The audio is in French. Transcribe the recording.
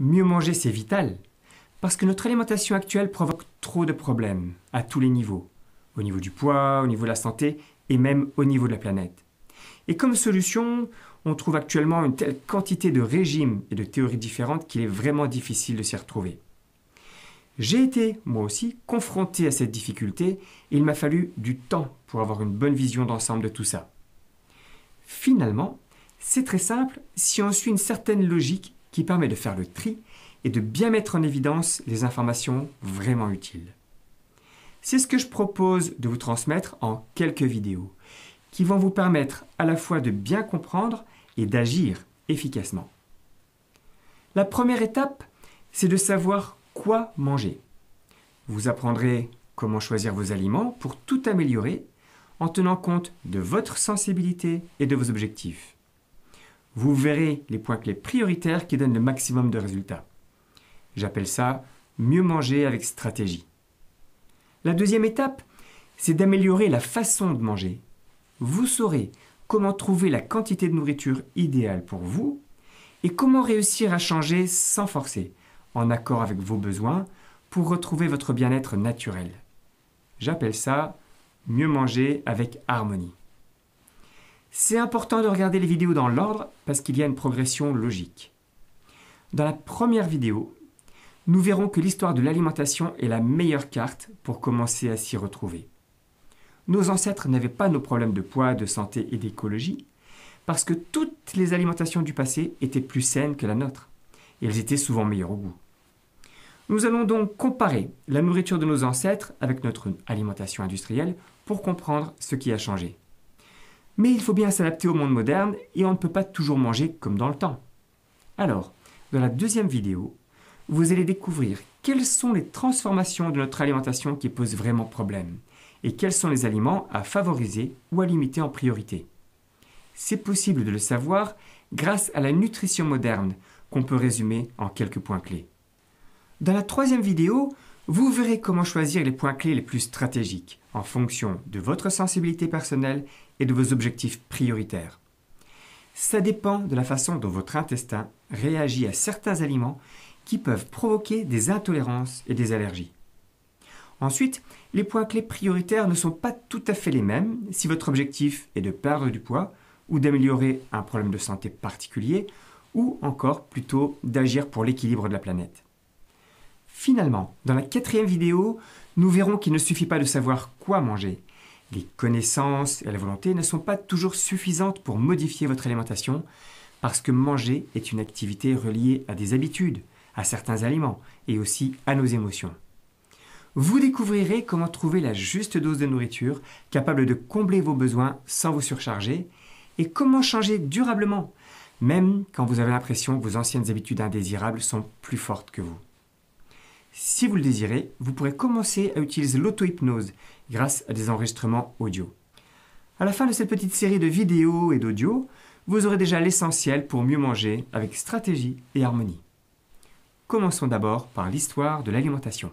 Mieux manger, c'est vital, parce que notre alimentation actuelle provoque trop de problèmes, à tous les niveaux. Au niveau du poids, au niveau de la santé, et même au niveau de la planète. Et comme solution, on trouve actuellement une telle quantité de régimes et de théories différentes qu'il est vraiment difficile de s'y retrouver. J'ai été, moi aussi, confronté à cette difficulté et il m'a fallu du temps pour avoir une bonne vision d'ensemble de tout ça. Finalement, c'est très simple si on suit une certaine logique qui permet de faire le tri et de bien mettre en évidence les informations vraiment utiles. C'est ce que je propose de vous transmettre en quelques vidéos qui vont vous permettre à la fois de bien comprendre et d'agir efficacement. La première étape, c'est de savoir quoi manger. Vous apprendrez comment choisir vos aliments pour tout améliorer en tenant compte de votre sensibilité et de vos objectifs. Vous verrez les points clés prioritaires qui donnent le maximum de résultats. J'appelle ça mieux manger avec stratégie. La deuxième étape, c'est d'améliorer la façon de manger. Vous saurez comment trouver la quantité de nourriture idéale pour vous et comment réussir à changer sans forcer, en accord avec vos besoins, pour retrouver votre bien-être naturel. J'appelle ça mieux manger avec harmonie. C'est important de regarder les vidéos dans l'ordre parce qu'il y a une progression logique. Dans la première vidéo, nous verrons que l'histoire de l'alimentation est la meilleure carte pour commencer à s'y retrouver. Nos ancêtres n'avaient pas nos problèmes de poids, de santé et d'écologie parce que toutes les alimentations du passé étaient plus saines que la nôtre et elles étaient souvent meilleures au goût. Nous allons donc comparer la nourriture de nos ancêtres avec notre alimentation industrielle pour comprendre ce qui a changé. Mais il faut bien s'adapter au monde moderne et on ne peut pas toujours manger comme dans le temps. Alors, dans la deuxième vidéo, vous allez découvrir quelles sont les transformations de notre alimentation qui posent vraiment problème et quels sont les aliments à favoriser ou à limiter en priorité. C'est possible de le savoir grâce à la nutrition moderne qu'on peut résumer en quelques points clés. Dans la troisième vidéo, vous verrez comment choisir les points clés les plus stratégiques en fonction de votre sensibilité personnelle et de vos objectifs prioritaires. Ça dépend de la façon dont votre intestin réagit à certains aliments qui peuvent provoquer des intolérances et des allergies. Ensuite, les points clés prioritaires ne sont pas tout à fait les mêmes si votre objectif est de perdre du poids ou d'améliorer un problème de santé particulier ou encore plutôt d'agir pour l'équilibre de la planète. Finalement, dans la quatrième vidéo, nous verrons qu'il ne suffit pas de savoir quoi manger. Les connaissances et la volonté ne sont pas toujours suffisantes pour modifier votre alimentation parce que manger est une activité reliée à des habitudes, à certains aliments et aussi à nos émotions. Vous découvrirez comment trouver la juste dose de nourriture capable de combler vos besoins sans vous surcharger et comment changer durablement, même quand vous avez l'impression que vos anciennes habitudes indésirables sont plus fortes que vous. Si vous le désirez, vous pourrez commencer à utiliser l'auto-hypnose grâce à des enregistrements audio. À la fin de cette petite série de vidéos et d'audio, vous aurez déjà l'essentiel pour mieux manger avec stratégie et harmonie. Commençons d'abord par l'histoire de l'alimentation.